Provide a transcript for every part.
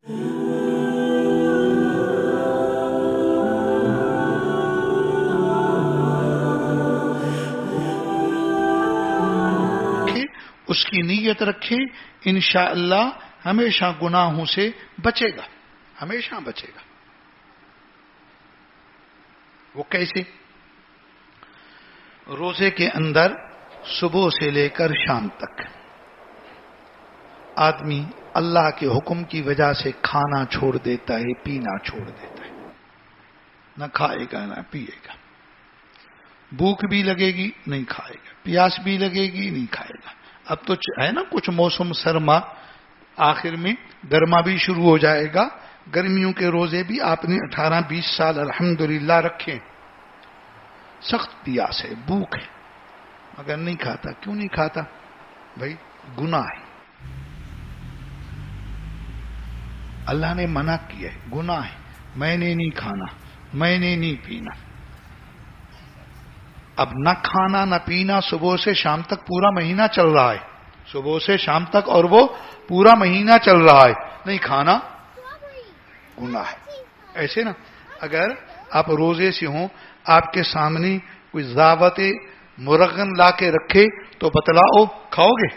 اس کی نیت رکھے، انشاءاللہ ہمیشہ گناہوں سے بچے گا، ہمیشہ بچے گا۔ وہ کیسے؟ روزے کے اندر صبح سے لے کر شام تک آدمی اللہ کے حکم کی وجہ سے کھانا چھوڑ دیتا ہے، پینا چھوڑ دیتا ہے، نہ کھائے گا نہ پیے گا، بھوک بھی لگے گی نہیں کھائے گا، پیاس بھی لگے گی نہیں کھائے گا۔ اب تو ہے نا کچھ موسم سرما، آخر میں گرما بھی شروع ہو جائے گا، گرمیوں کے روزے بھی آپ نے 18-20 سال الحمدللہ رکھے، سخت پیاس ہے، بھوک ہے، مگر نہیں کھاتا۔ کیوں نہیں کھاتا؟ بھائی گناہ ہے، اللہ نے منع کیا ہے، گناہ ہے، میں نے نہیں کھانا، میں نے نہیں پینا۔ اب نہ کھانا نہ پینا صبح سے شام تک پورا مہینہ چل رہا ہے، صبح سے شام تک، اور وہ پورا مہینہ چل رہا ہے، نہیں کھانا گناہ ہے۔ ایسے نا اگر آپ روزے سے ہوں، آپ کے سامنے کوئی دعوت مرغن لا کے رکھے تو بتلاؤ کھاؤ گے؟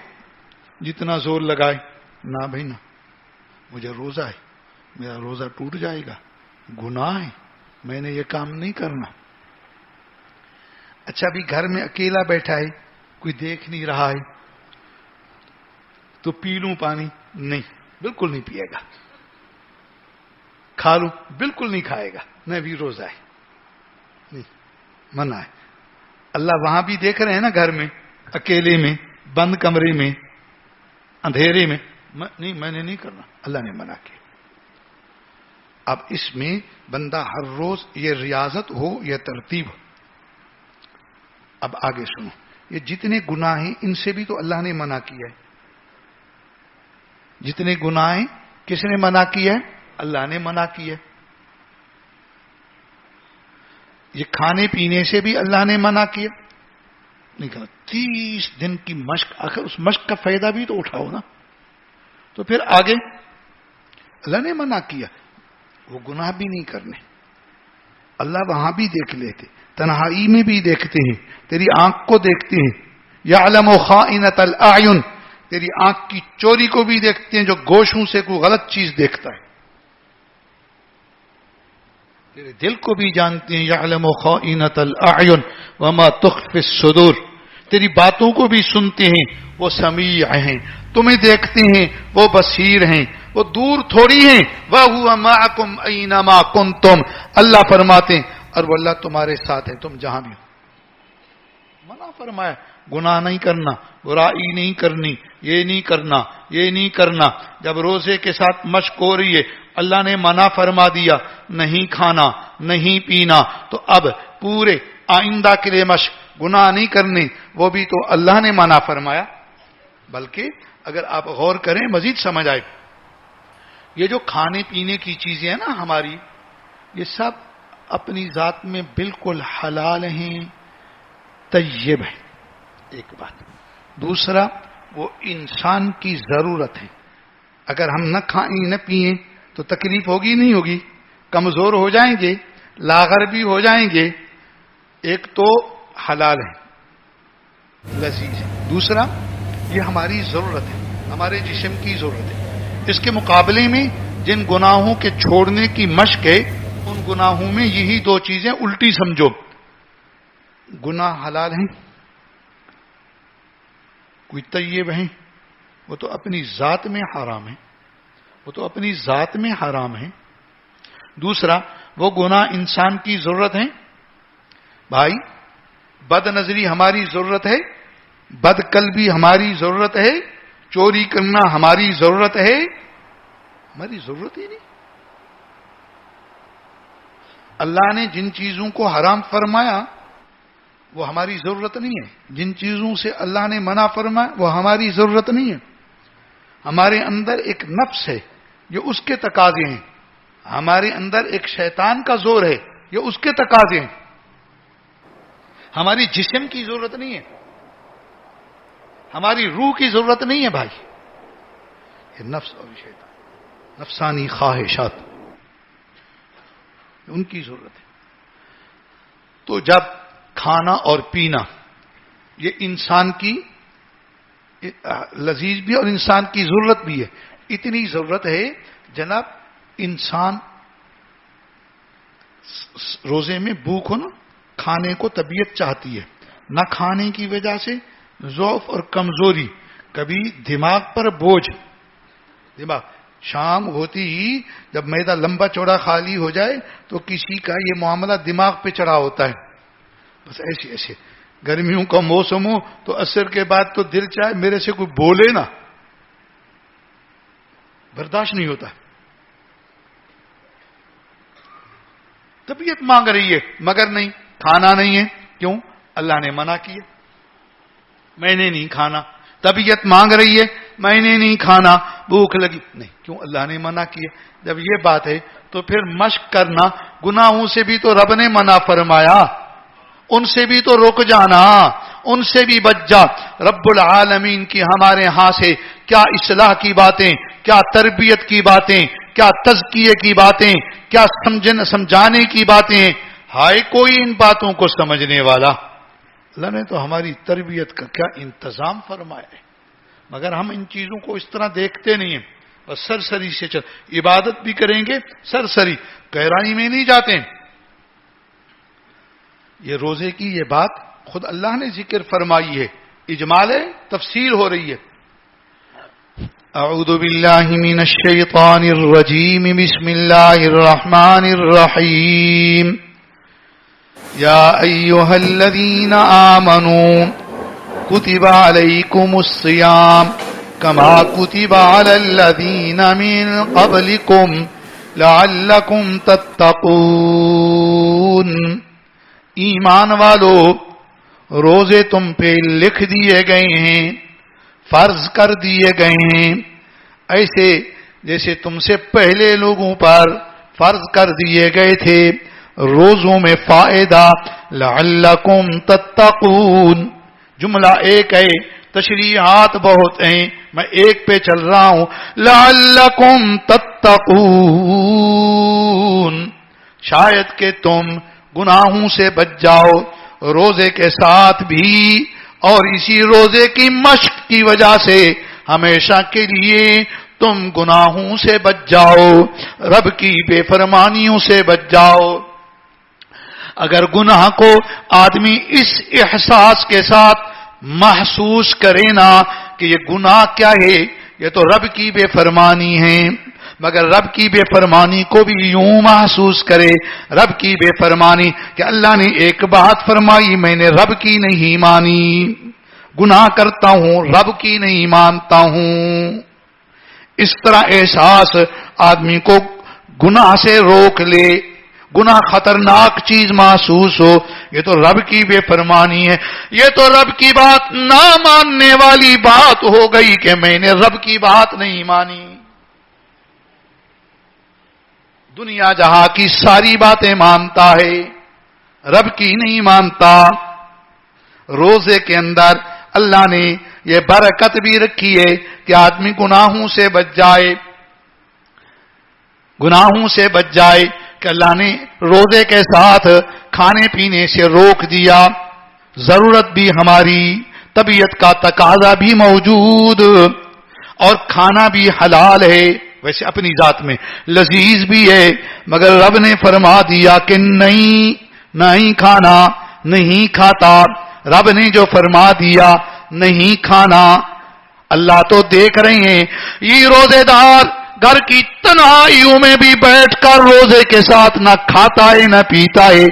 جتنا زور لگائے، نہ بھائی نہ، مجھے روزہ ہے، میرا روزہ ٹوٹ جائے گا، گناہ ہے، میں نے یہ کام نہیں کرنا۔ اچھا بھی گھر میں اکیلا بیٹھا ہے، کوئی دیکھ نہیں رہا ہے تو پی لوں پانی؟ نہیں، بالکل نہیں پیے گا۔ کھا لوں؟ بالکل نہیں کھائے گا، میں بھی روزہ ہے، نہیں، منع ہے۔ اللہ وہاں بھی دیکھ رہے ہیں نا، گھر میں اکیلے میں، بند کمرے میں، اندھیرے میں، نہیں، میں نے نہیں کرنا، اللہ نے منع کیا۔ اب اس میں بندہ ہر روز یہ ریاضت ہو، یہ ترتیب ہو۔ اب آگے سنو، یہ جتنے گناہ ہیں ان سے بھی تو اللہ نے منع کیا ہے۔ جتنے گناہ ہیں کس نے منع کیا ہے؟ اللہ نے منع کیا ہے۔ یہ کھانے پینے سے بھی اللہ نے منع کیا، نہیں کہا 30 دن کی مشق، آخر اس مشق کا فائدہ بھی تو اٹھاؤ نا۔ تو پھر آگے اللہ نے منع کیا، وہ گناہ بھی نہیں کرنے، اللہ وہاں بھی دیکھ لیتے، تنہائی میں بھی دیکھتے ہیں، تیری آنکھ کو دیکھتے ہیں، یعلم خائنۃ الاعین، تیری آنکھ کی چوری کو بھی دیکھتے ہیں، جو گوشوں سے کوئی غلط چیز دیکھتا ہے، تیرے دل کو بھی جانتے ہیں، یعلم خائنۃ الاعین وما تخفی الصدور، تیری باتوں کو بھی سنتے ہیں، وہ سمیع ہیں، تمہیں دیکھتے ہیں، وہ بصیر ہیں، وہ دور تھوڑی ہیں، وَهُوَ مَعَكُمْ أَيْنَمَا كُنْتُمْ، اللہ فرماتے ہیں اور وہ اللہ تمہارے ساتھ ہے، تم جہاں بھی ہو۔ منع فرمایا گناہ نہیں کرنا، برائی نہیں کرنی، یہ نہیں کرنا، یہ نہیں کرنا۔ جب روزے کے ساتھ مشق ہو رہی ہے، اللہ نے منع فرما دیا نہیں کھانا نہیں پینا، تو اب پورے آئندہ کے لیے مشق، گناہ نہیں کرنے، وہ بھی تو اللہ نے منع فرمایا۔ بلکہ اگر آپ غور کریں مزید سمجھ آئے، یہ جو کھانے پینے کی چیزیں ہیں نا ہماری، یہ سب اپنی ذات میں بالکل حلال ہیں، طیب ہیں، ایک بات۔ دوسرا، وہ انسان کی ضرورت ہے، اگر ہم نہ کھائیں نہ پئیں تو تکلیف ہوگی نہیں ہوگی؟ کمزور ہو جائیں گے، لاغر بھی ہو جائیں گے۔ ایک تو حلال ہے، لذیذ ہے، دوسرا یہ ہماری ضرورت ہے، ہمارے جسم کی ضرورت ہے۔ اس کے مقابلے میں جن گناہوں کے چھوڑنے کی مشق ہے، ان گناہوں میں یہی دو چیزیں الٹی سمجھو، گناہ حلال ہیں، کوئی طیب ہیں، وہ تو اپنی ذات میں حرام ہے، وہ تو اپنی ذات میں حرام ہے۔ دوسرا، وہ گناہ انسان کی ضرورت ہے۔ بھائی بد نظری ہماری ضرورت ہے، بد قلبی ہماری ضرورت ہے، چوری کرنا ہماری ضرورت ہے، ہماری ضرورت ہی نہیں۔ اللہ نے جن چیزوں کو حرام فرمایا وہ ہماری ضرورت نہیں ہے، جن چیزوں سے اللہ نے منع فرمایا وہ ہماری ضرورت نہیں ہے۔ ہمارے اندر ایک نفس ہے، یہ اس کے تقاضے ہیں، ہمارے اندر ایک شیطان کا زور ہے، یہ اس کے تقاضے ہیں، ہماری جسم کی ضرورت نہیں ہے، ہماری روح کی ضرورت نہیں ہے بھائی، یہ نفس اور شیطان۔ نفسانی خواہشات ان کی ضرورت ہے. تو جب کھانا اور پینا یہ انسان کی لذیذ بھی اور انسان کی ضرورت بھی ہے. اتنی ضرورت ہے جناب انسان روزے میں بھوک ہو نا کھانے کو طبیعت چاہتی ہے, نہ کھانے کی وجہ سے ضعف اور کمزوری, کبھی دماغ پر بوجھ, دماغ شام ہوتی ہی جب میدا لمبا چوڑا خالی ہو جائے تو کسی کا یہ معاملہ دماغ پہ چڑھا ہوتا ہے. بس ایسے ایسے گرمیوں کا موسم ہو تو عصر کے بعد تو دل چاہے میرے سے کوئی بولے نا, برداشت نہیں ہوتا. طبیعت مانگ رہی ہے مگر نہیں, کھانا نہیں ہے. کیوں؟ اللہ نے منع کیا, میں نے نہیں کھانا. طبیعت مانگ رہی ہے میں نے نہیں کھانا, بھوک لگی نہیں, کیوں؟ اللہ نے منع کیا. جب یہ بات ہے تو پھر مشق کرنا, گناہوں سے بھی تو رب نے منع فرمایا, ان سے بھی تو رک جانا, ان سے بھی بچ جا. رب العالمین کی ہمارے ہاں سے کیا اصلاح کی باتیں, کیا تربیت کی باتیں, کیا تزکیے کی باتیں, کیا سمجھانے کی باتیں. ہائے کوئی ان باتوں کو سمجھنے والا. اللہ نے تو ہماری تربیت کا کیا انتظام فرمایا ہے, مگر ہم ان چیزوں کو اس طرح دیکھتے نہیں ہیں. بس سرسری سے چل, عبادت بھی کریں گے سرسری, گہرائی میں نہیں جاتے. یہ روزے کی یہ بات خود اللہ نے ذکر فرمائی ہے, اجمال ہے, تفصیل ہو رہی ہے. اعوذ باللہ من الشیطان الرجیم, بسم اللہ الرحمن الرحیم. یا ایھا الذین آمنوا کتب علیکم الصیام کما کتب علی الذین من قبلکم لعلکم تتقون. ایمان والو, روزے تم پہ لکھ دیے گئے ہیں, فرض کر دیے گئے ہیں, ایسے جیسے تم سے پہلے لوگوں پر فرض کر دیے گئے تھے. روزوں میں فائدہ لعلکم تتقون. جملہ ایک ہے, تشریحات بہت ہیں, میں ایک پہ چل رہا ہوں. لعلکم تتقون, شاید کہ تم گناہوں سے بچ جاؤ. روزے کے ساتھ بھی اور اسی روزے کی مشق کی وجہ سے ہمیشہ کے لیے تم گناہوں سے بچ جاؤ, رب کی بے فرمانیوں سے بچ جاؤ. اگر گناہ کو آدمی اس احساس کے ساتھ محسوس کرے نا کہ یہ گناہ کیا ہے, یہ تو رب کی بے فرمانی ہے, مگر رب کی بے فرمانی کو بھی یوں محسوس کرے, رب کی بے فرمانی کہ اللہ نے ایک بات فرمائی میں نے رب کی نہیں مانی, گناہ کرتا ہوں رب کی نہیں مانتا ہوں. اس طرح احساس آدمی کو گناہ سے روک لے, گناہ خطرناک چیز محسوس ہو, یہ تو رب کی بے فرمانی ہے, یہ تو رب کی بات نہ ماننے والی بات ہو گئی کہ میں نے رب کی بات نہیں مانی. دنیا جہاں کی ساری باتیں مانتا ہے, رب کی نہیں مانتا. روزے کے اندر اللہ نے یہ برکت بھی رکھی ہے کہ آدمی گناہوں سے بچ جائے, گناہوں سے بچ جائے. کہ اللہ نے روزے کے ساتھ کھانے پینے سے روک دیا. ضرورت بھی ہماری, طبیعت کا تقاضا بھی موجود, اور کھانا بھی حلال ہے, ویسے اپنی ذات میں لذیذ بھی ہے, مگر رب نے فرما دیا کہ نہیں کھانا, نہیں کھاتا. رب نے جو فرما دیا نہیں کھانا, اللہ تو دیکھ رہے ہیں. یہ روزے دار گھر کی تنہائیوں میں بھی بیٹھ کر روزے کے ساتھ نہ کھاتا ہے نہ پیتا ہے,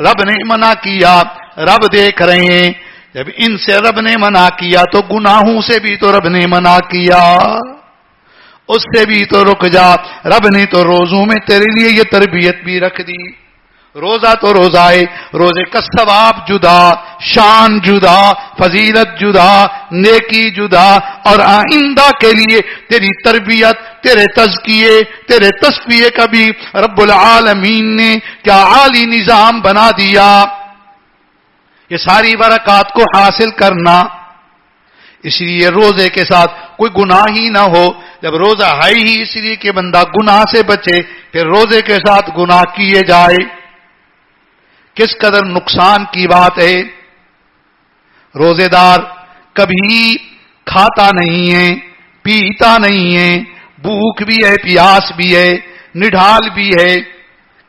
رب نے منع کیا, رب دیکھ رہے ہیں. جب ان سے رب نے منع کیا تو گناہوں سے بھی تو رب نے منع کیا, اس سے بھی تو رک جا. رب نے تو روزوں میں تیرے لیے یہ تربیت بھی رکھ دی. روزہ تو روزہ ہے, روزے کا ثواب جدا, شان جدا, فضیلت جدا, نیکی جدا, اور آئندہ کے لیے تیری تربیت, تیرے تزکیے, تیرے تصفیے کا بھی رب العالمین نے کیا عالی نظام بنا دیا. یہ ساری برکات کو حاصل کرنا, اس لیے روزے کے ساتھ کوئی گناہ ہی نہ ہو. جب روزہ ہے ہی اس لیے کہ بندہ گناہ سے بچے، پھر روزے کے ساتھ گناہ کیے جائے، کس قدر نقصان کی بات ہے. روزے دار کبھی کھاتا نہیں ہے، پیتا نہیں ہے، بھوک بھی ہے، پیاس بھی ہے، نڈھال بھی ہے،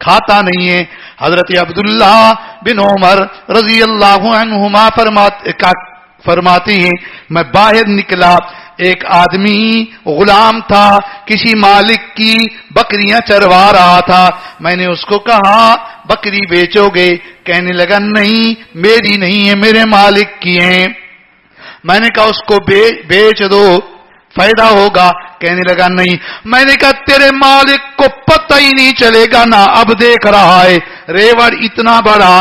کھاتا نہیں ہے. حضرت عبداللہ بن عمر رضی اللہ عنہما فرماتے ہیں میں باہر نکلا، ایک آدمی غلام تھا، کسی مالک کی بکریاں چروا رہا تھا. میں نے اس کو کہا بکری بیچو گے؟ کہنے لگا نہیں میری نہیں ہے، میرے مالک کی ہیں. میں نے کہا اس کو بیچ دو فائدہ ہوگا. کہنے لگا نہیں. میں نے کہا تیرے مالک کو پتہ ہی نہیں چلے گا نا، اب دیکھ رہا ہے ریوڑ اتنا بڑا،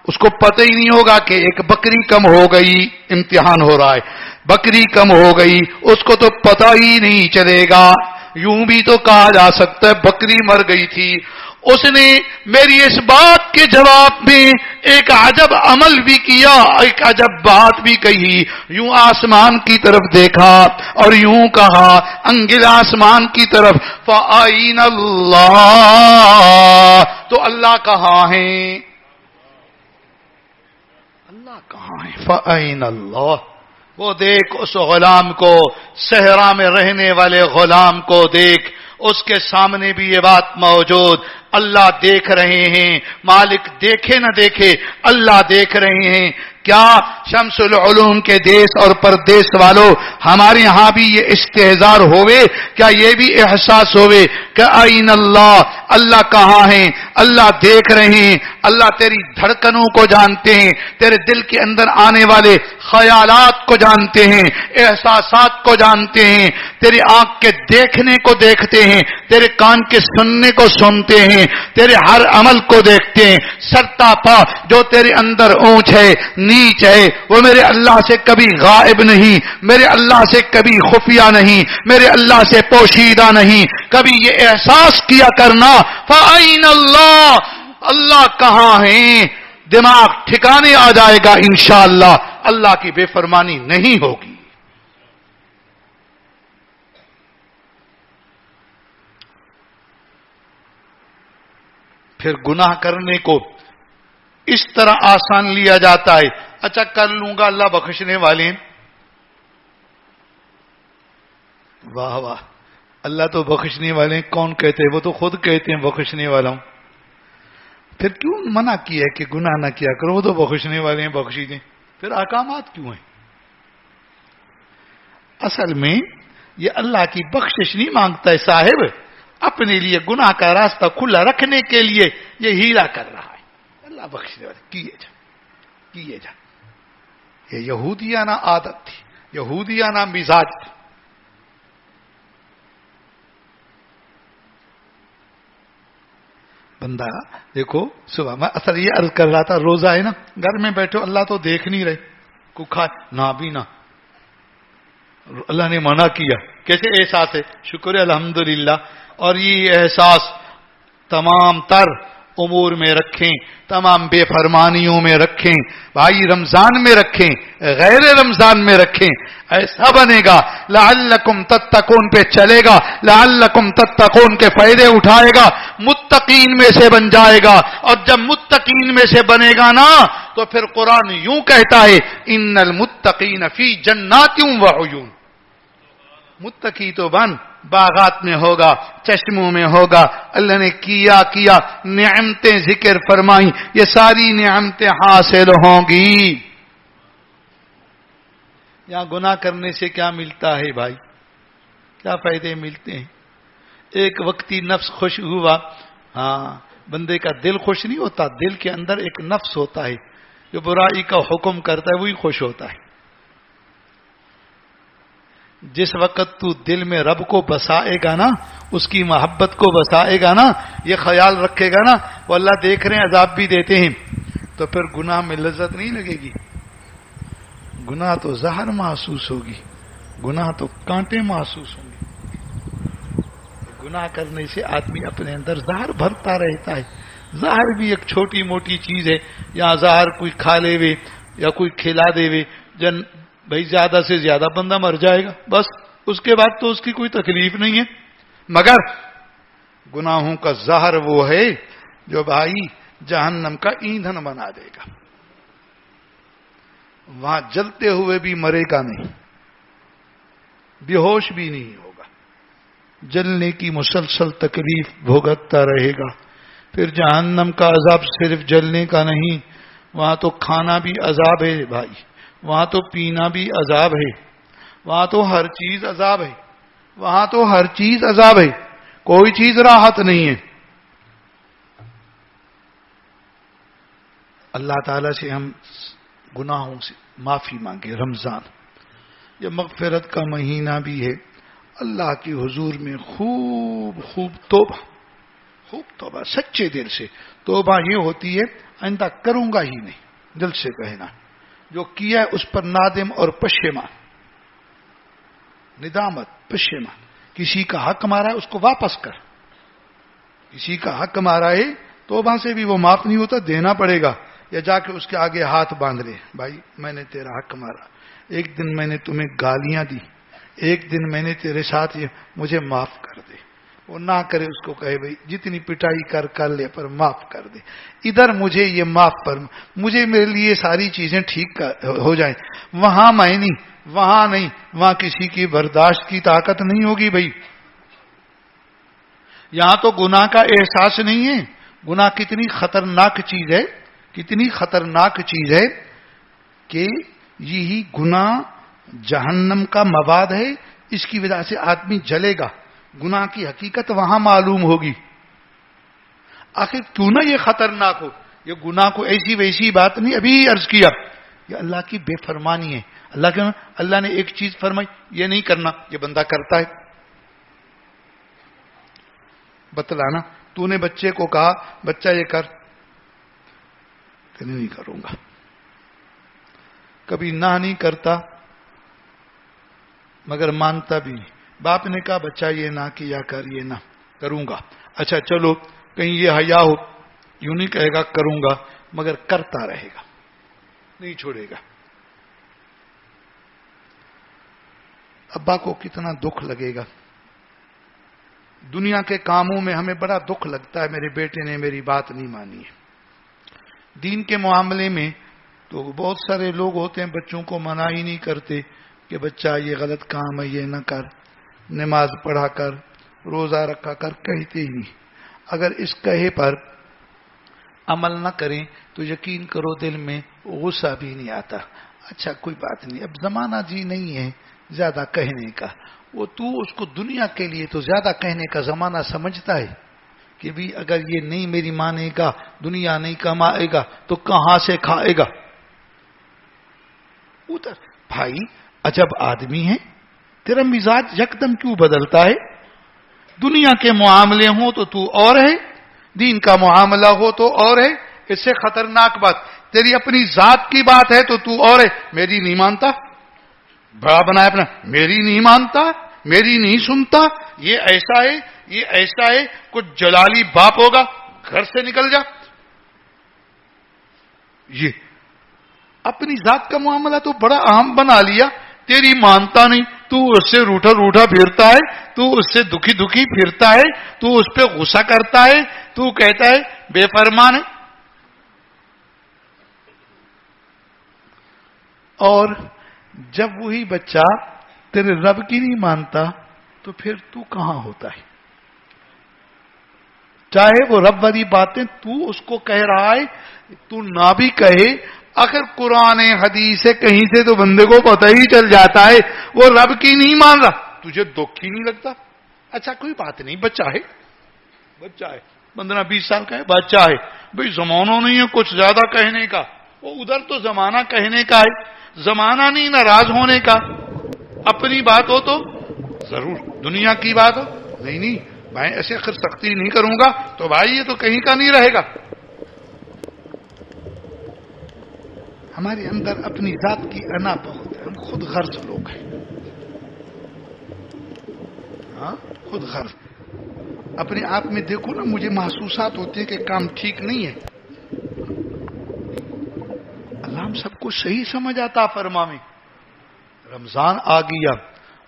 اس کو پتہ ہی نہیں ہوگا کہ ایک بکری کم ہو گئی، امتحان ہو رہا ہے، بکری کم ہو گئی، اس کو تو پتہ ہی نہیں چلے گا. یوں بھی تو کہا جا سکتا ہے بکری مر گئی تھی. اس نے میری اس بات کے جواب میں ایک عجب عمل بھی کیا، ایک عجب بات بھی کہی. یوں آسمان کی طرف دیکھا اور یوں کہا انگل آسمان کی طرف، فَأَيْنَ اللَّهُ، تو اللہ کہاں ہے؟ اللہ کہاں ہے؟ فَأَيْنَ اللَّهُ. وہ دیکھ اس غلام کو، صحرا میں رہنے والے غلام کو دیکھ، اس کے سامنے بھی یہ بات موجود. اللہ دیکھ رہے ہیں، مالک دیکھے نہ دیکھے اللہ دیکھ رہے ہیں. کیا شمس العلوم کے دیس اور پردیس والوں ہمارے ہاں بھی یہ استحضار ہوئے؟ کیا یہ بھی احساس ہوئے کہ این اللہ، اللہ کہاں ہیں؟ اللہ دیکھ رہے ہیں. اللہ تیری دھڑکنوں کو جانتے ہیں، تیرے دل کے اندر آنے والے خیالات کو جانتے ہیں، احساسات کو جانتے ہیں. تیری آنکھ کے دیکھنے کو دیکھتے ہیں، تیرے کان کے سننے کو سنتے ہیں، تیرے ہر عمل کو دیکھتے ہیں. سرتا پا جو تیرے اندر اونچ ہے نیچ ہے، وہ میرے اللہ سے کبھی غائب نہیں، میرے اللہ سے کبھی خفیہ نہیں، میرے اللہ سے پوشیدہ نہیں. کبھی یہ احساس کیا کرنا فَأَيْنَ اللَّهُ، اللہ کہاں ہیں؟ دماغ ٹھکانے آ جائے گا انشاءاللہ، اللہ کی بے فرمانی نہیں ہوگی. پھر گناہ کرنے کو اس طرح آسان لیا جاتا ہے، اچھا کر لوں گا اللہ بخشنے والے ہیں. واہ واہ، اللہ تو بخشنے والے ہیں. کون کہتے ہیں؟ وہ تو خود کہتے ہیں بخشنے والا ہوں. پھر کیوں منع کیا ہے کہ گناہ نہ کیا کرو؟ وہ تو بخشنے والے ہیں، بخشی دیں. پھر احکامات کیوں ہیں؟ اصل میں یہ اللہ کی بخشش نہیں مانگتا ہے صاحب، اپنے لیے گناہ کا راستہ کھلا رکھنے کے لیے یہ ہیلا کر رہا ہے. اللہ بخشنے والے، کیے جا. یہ یہودیانہ عادت تھی، یہودیانہ مزاج تھی. بندہ دیکھو، صبح میں اصل یہ عرض کر رہا تھا، روزہ ہے نا، گھر میں بیٹھو اللہ تو دیکھ نہیں رہے، کو کھائے نہ بھی نہ، اللہ نے منع کیا. کیسے احساس ہے؟ شکر الحمدللہ. اور یہ احساس تمام تر امور میں رکھیں، تمام بے فرمانیوں میں رکھیں، بھائی رمضان میں رکھیں، غیر رمضان میں رکھیں. ایسا بنے گا لعلکم تتقون پہ چلے گا، لعلکم تتقون کے فائدے اٹھائے گا، متقین میں سے بن جائے گا. اور جب متقین میں سے بنے گا نا تو پھر قرآن یوں کہتا ہے ان المتقین فی جنات وعیون. متقی تو بن، باغات میں ہوگا، چشموں میں ہوگا. اللہ نے کیا نعمتیں ذکر فرمائی، یہ ساری نعمتیں حاصل ہوں گی. یہاں گناہ کرنے سے کیا ملتا ہے بھائی؟ کیا فائدے ملتے ہیں؟ ایک وقتی نفس خوش ہوا. ہاں، بندے کا دل خوش نہیں ہوتا، دل کے اندر ایک نفس ہوتا ہے جو برائی کا حکم کرتا ہے، وہی خوش ہوتا ہے. جس وقت تو دل میں رب کو بسائے گا نا، اس کی محبت کو بسائے گا نا، یہ خیال رکھے گا نا وہ اللہ دیکھ رہے ہیں عذاب بھی دیتے ہیں، تو پھر گناہ میں لذت نہیں لگے گی. گناہ تو زہر محسوس ہوگی، گناہ تو کانٹے محسوس ہوں گے. گناہ کرنے سے آدمی اپنے اندر زہر بھرتا رہتا ہے. زہر بھی ایک چھوٹی موٹی چیز ہے. یہاں زہر کوئی کھا لے وے یا کوئی کھلا دے وے، بھائی زیادہ سے زیادہ بندہ مر جائے گا، بس اس کے بعد تو اس کی کوئی تکلیف نہیں ہے. مگر گناہوں کا زہر وہ ہے جو بھائی جہنم کا ایندھن بنا دے گا. وہاں جلتے ہوئے بھی مرے گا نہیں، بے ہوش بھی نہیں ہوگا، جلنے کی مسلسل تکلیف بھوگتتا رہے گا. پھر جہنم کا عذاب صرف جلنے کا نہیں، وہاں تو کھانا بھی عذاب ہے بھائی، وہاں تو پینا بھی عذاب ہے، وہاں تو ہر چیز عذاب ہے، وہاں تو ہر چیز عذاب ہے، کوئی چیز راحت نہیں ہے. اللہ تعالیٰ سے ہم گناہوں سے معافی مانگے. رمضان یہ مغفرت کا مہینہ بھی ہے. اللہ کی حضور میں خوب خوب توبہ، خوب توبہ، سچے دل سے توبہ. یہ ہوتی ہے آئندہ کروں گا ہی نہیں، دل سے کہنا. جو کیا ہے اس پر نادم اور پشیمان، ندامت، پشیمان. کسی کا حق مارا ہے اس کو واپس کر، کسی کا حق مارا ہے توبہ سے بھی وہ معاف نہیں ہوتا، دینا پڑے گا. یا جا کے اس کے آگے ہاتھ باندھ لے، بھائی میں نے تیرا حق مارا، ایک دن میں نے تمہیں گالیاں دی، ایک دن میں نے تیرے ساتھ یہ، مجھے معاف کر دے. وہ نہ کرے اس کو کہے بھائی جتنی پٹائی کر لے پر معاف کر دے. ادھر مجھے یہ معاف پر، مجھے میرے لیے ساری چیزیں ٹھیک ہو جائیں. وہاں میں نہیں، وہاں نہیں، وہاں کسی کی برداشت کی طاقت نہیں ہوگی. بھائی یہاں تو گناہ کا احساس نہیں ہے. گناہ کتنی خطرناک چیز ہے، کتنی خطرناک چیز ہے کہ یہی گناہ جہنم کا مواد ہے. اس کی وجہ سے آدمی جلے گا. گناہ کی حقیقت وہاں معلوم ہوگی. آخر کیوں نہ یہ خطرناک ہو؟ یہ گناہ کو ایسی ویسی بات نہیں. ابھی عرض کیا یہ اللہ کی بے فرمانی ہے. اللہ نے ایک چیز فرمائی یہ نہیں کرنا، یہ بندہ کرتا ہے. بتلانا، تو نے بچے کو کہا بچہ یہ کر، کہ نہیں کروں گا. کبھی نہ نہیں کرتا مگر مانتا بھی نہیں. باپ نے کہا بچہ یہ نہ کیا کر، یہ نہ کروں گا. اچھا چلو کہیں یہ حیا ہو، یوں نہیں کہے گا کروں گا، مگر کرتا رہے گا، نہیں چھوڑے گا. ابا کو کتنا دکھ لگے گا. دنیا کے کاموں میں ہمیں بڑا دکھ لگتا ہے میرے بیٹے نے میری بات نہیں مانی ہے. دین کے معاملے میں تو بہت سارے لوگ ہوتے ہیں بچوں کو منع ہی نہیں کرتے کہ بچہ یہ غلط کام ہے یہ نہ کر، نماز پڑھا کر، روزہ رکھا کر، کہتے ہی نہیں. اگر اس کہے پر عمل نہ کریں تو یقین کرو دل میں غصہ بھی نہیں آتا. اچھا کوئی بات نہیں، اب زمانہ جی نہیں ہے زیادہ کہنے کا. وہ تو اس کو دنیا کے لیے تو زیادہ کہنے کا زمانہ سمجھتا ہے کہ بھی اگر یہ نہیں میری مانے گا، دنیا نہیں کمائے گا تو کہاں سے کھائے گا. ادھر بھائی عجب آدمی ہے، تیرا مزاج یکدم کیوں بدلتا ہے؟ دنیا کے معاملے ہوں تو تو اور ہے، دین کا معاملہ ہو تو اور ہے. اس سے خطرناک بات تیری اپنی ذات کی بات ہے تو تو اور ہے. میری نہیں مانتا، بڑا بنایا اپنا، میری نہیں مانتا، میری نہیں سنتا، یہ ایسا ہے، یہ ایسا ہے. کچھ جلالی باپ ہوگا، گھر سے نکل جا. یہ اپنی ذات کا معاملہ تو بڑا اہم بنا لیا. تیری مانتا نہیں، تو اس سے روٹا روٹا پھرتا ہے، تو اس سے دکھی دکھی پھرتا ہے، تو اس پہ غصہ کرتا ہے، تو کہتا ہے بے فرمان ہے. اور جب وہی بچہ تیرے رب کی نہیں مانتا تو پھر تو کہاں ہوتا ہے؟ چاہے وہ رب والی باتیں تو اس کو کہہ رہا ہے، تو نہ بھی کہے، آخر قرآن حدیث سے کہیں سے تو بندے کو پتہ ہی چل جاتا ہے وہ رب کی نہیں مان رہا. تجھے دکھ ہی نہیں لگتا؟ اچھا کوئی بات نہیں، بچہ ہے، بچہ ہے، 15-20 سال کا ہے، بچہ ہے. بھئی زمانہ نہیں ہے کچھ زیادہ کہنے کا. وہ ادھر تو زمانہ کہنے کا ہے، زمانہ نہیں ناراض ہونے کا. اپنی بات ہو تو ضرور، دنیا کی بات ہو نہیں میں ایسے خر سختی نہیں کروں گا تو بھائی یہ تو کہیں کا نہیں رہے گا. ہمارے اندر اپنی ذات کی انا بہت ہے، ہم خود غرض لوگ ہیں. ہاں خود غرض. اپنے آپ میں دیکھو نا، مجھے محسوسات ہوتے ہیں کہ کام ٹھیک نہیں ہے. اللہ ہم سب کو صحیح سمجھ آتا فرما میں. رمضان آ گیا،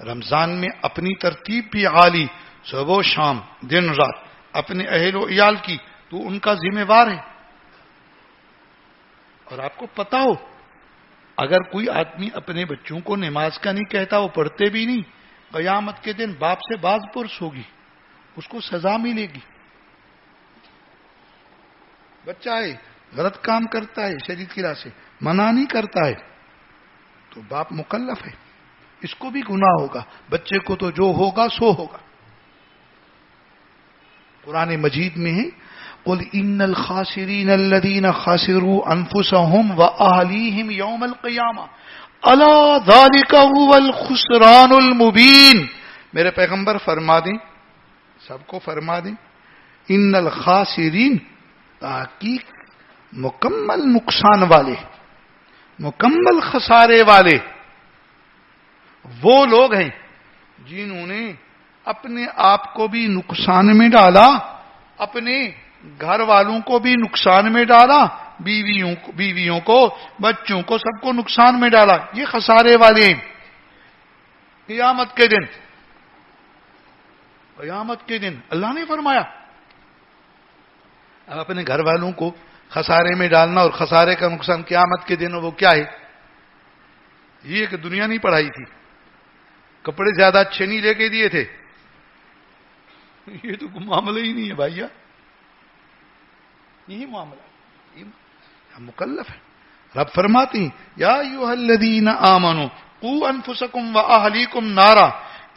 رمضان میں اپنی ترتیب بھی عالی، صبح و شام دن رات اپنے اہل و عیال کی تو ان کا ذمہ وار ہے. اور آپ کو پتا ہو اگر کوئی آدمی اپنے بچوں کو نماز کا نہیں کہتا، وہ پڑھتے بھی نہیں، قیامت کے دن باپ سے باز پرس ہوگی، اس کو سزا ملے گی. بچہ ہے غلط کام کرتا ہے، شریعت کی راہ سے منع نہیں کرتا ہے، تو باپ مکلف ہے، اس کو بھی گناہ ہوگا. بچے کو تو جو ہوگا سو ہوگا. قرآن مجید میں ہے قل ان الخاسرین الذین خسروا انفسهم واہلیہم یوم القیامہ الا ذلک هو الخسران المبین. میرے پیغمبر فرما دیں، سب کو فرما دیں، ان الخاسرین تحقیق مکمل نقصان والے، مکمل خسارے والے وہ لوگ ہیں جنہوں نے اپنے آپ کو بھی نقصان میں ڈالا، اپنے گھر والوں کو بھی نقصان میں ڈالا، بیویوں کو، بچوں کو، سب کو نقصان میں ڈالا. یہ خسارے والے ہیں. قیامت کے دن، قیامت کے دن اللہ نے فرمایا اب اپنے گھر والوں کو خسارے میں ڈالنا اور خسارے کا نقصان قیامت کے دن وہ کیا ہے؟ یہ کہ دنیا نہیں پڑھائی تھی، کپڑے زیادہ اچھے نہیں لے کے دیے تھے، یہ تو معاملہ ہی نہیں ہے بھائی. یہی معاملہ ہے، مکلف ہے. رب فرماتی ہیں یا ایھا الذین آمنوا قوا انفسکم واہلیکم نارا،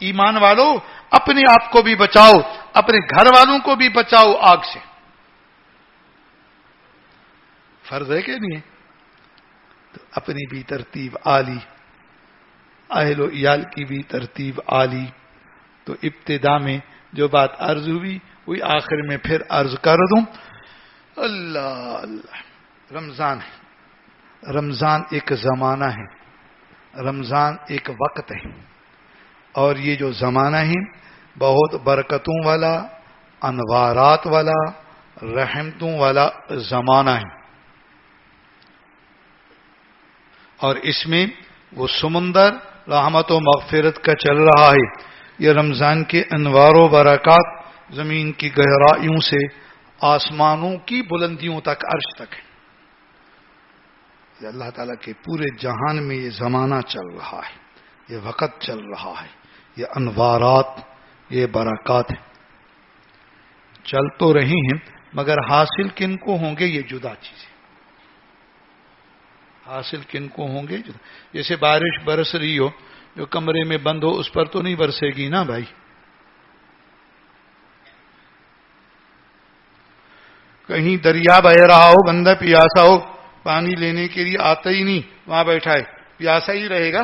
ایمان والو اپنے آپ کو بھی بچاؤ، اپنے گھر والوں کو بھی بچاؤ آگ سے. فرض ہے کہ نہیں ہے؟ تو اپنی بھی ترتیب عالی، اہل و عیال کی بھی ترتیب عالی. تو ابتدا میں جو بات عرض ہوئی وہی آخر میں پھر عرض کر دوں. اللہ اللہ، رمضان ہے، رمضان ایک زمانہ ہے، رمضان ایک وقت ہے، اور یہ جو زمانہ ہے بہت برکتوں والا، انوارات والا، رحمتوں والا زمانہ ہے. اور اس میں وہ سمندر رحمت و مغفرت کا چل رہا ہے. یہ رمضان کے انوار و برکات زمین کی گہرائیوں سے آسمانوں کی بلندیوں تک، عرش تک ہے. یہ اللہ تعالیٰ کے پورے جہان میں یہ زمانہ چل رہا ہے، یہ وقت چل رہا ہے، یہ انوارات، یہ برکات ہیں. چل تو رہی ہیں مگر حاصل کن کو ہوں گے یہ جدا چیز ہے. حاصل کن کو ہوں گے جدا. جیسے بارش برس رہی ہو، جو کمرے میں بند ہو اس پر تو نہیں برسے گی نا بھائی. کہیں دریا بہ رہا ہو، بندہ پیاسا ہو، پانی لینے کے لیے آتا ہی نہیں، وہاں بیٹھا ہے، پیاسا ہی رہے گا.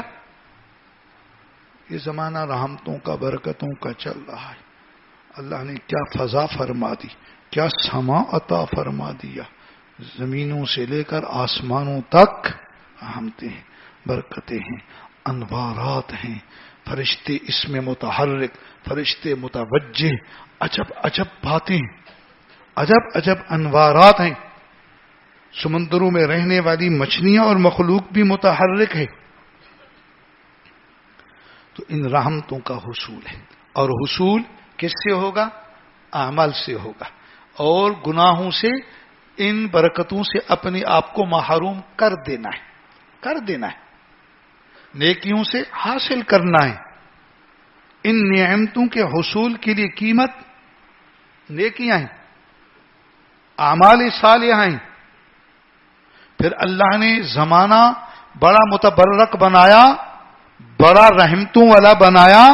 یہ زمانہ رحمتوں کا، برکتوں کا چل رہا ہے. اللہ نے کیا فضا فرما دی، کیا سما عطا فرما دیا. زمینوں سے لے کر آسمانوں تک رحمتیں ہیں، برکتیں ہیں، انوارات ہیں. فرشتے اس میں متحرک، فرشتے متوجہ، عجب عجب باتیں، عجب عجب انوارات ہیں. سمندروں میں رہنے والی مچھلیاں اور مخلوق بھی متحرک ہے. تو ان رحمتوں کا حصول ہے، اور حصول کس سے ہوگا؟ اعمال سے ہوگا. اور گناہوں سے، ان برکتوں سے اپنے آپ کو محروم کر دینا ہے، کر دینا ہے. نیکیوں سے حاصل کرنا ہے. ان نعمتوں کے حصول کے لیے قیمت نیکیاں ہیں، اعمال صالحہ ہیں. پھر اللہ نے زمانہ بڑا متبرک بنایا، بڑا رحمتوں والا بنایا،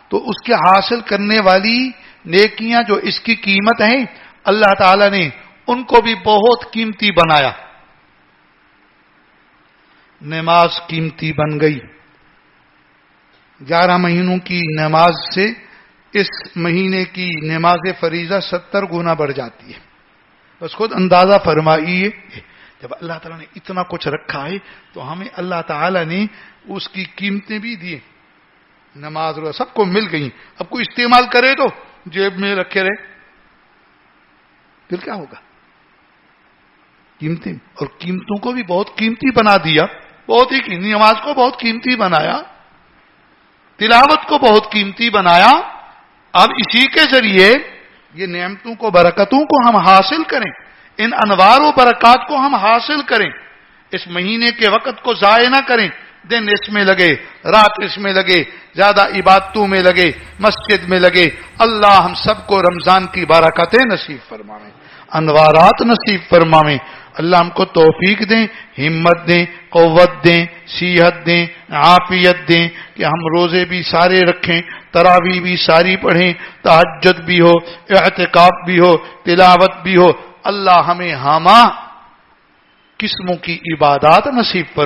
تو اس کے حاصل کرنے والی نیکیاں جو اس کی قیمت ہیں، اللہ تعالی نے ان کو بھی بہت قیمتی بنایا. نماز قیمتی بن گئی. 11 مہینوں کی نماز سے اس مہینے کی نماز فریضہ 70 گنا بڑھ جاتی ہے. بس خود اندازہ فرمائیے، جب اللہ تعالیٰ نے اتنا کچھ رکھا ہے تو ہمیں اللہ تعالیٰ نے اس کی قیمتیں بھی دی. نماز سب کو مل گئی، اب کوئی استعمال کرے تو جیب میں رکھے رہے، پھر کیا ہوگا؟ قیمتیں، اور قیمتوں کو بھی بہت قیمتی بنا دیا. بہت ہی نماز کو بہت قیمتی بنایا. تلاوت کو بہت قیمتی بنایا. اب اسی کے ذریعے یہ نعمتوں کو برکتوں کو ہم حاصل کریں, ان انوار و برکات کو ہم حاصل کریں. اس مہینے کے وقت کو ضائع نہ کریں, دن اس میں لگے, رات اس میں لگے, زیادہ عبادتوں میں لگے, مسجد میں لگے. اللہ ہم سب کو رمضان کی برکتیں نصیب فرمائیں, انوارات نصیب فرمائیں. اللہ ہم کو توفیق دیں, ہمت دیں, قوت دیں, صحت دیں, عافیت دیں کہ ہم روزے بھی سارے رکھیں, تراویح بھی ساری پڑھیں, تہجد بھی ہو, اعتکاف بھی ہو, تلاوت بھی ہو. اللہ ہمیں ہمہ قسموں کی عبادات نصیب فرمائے.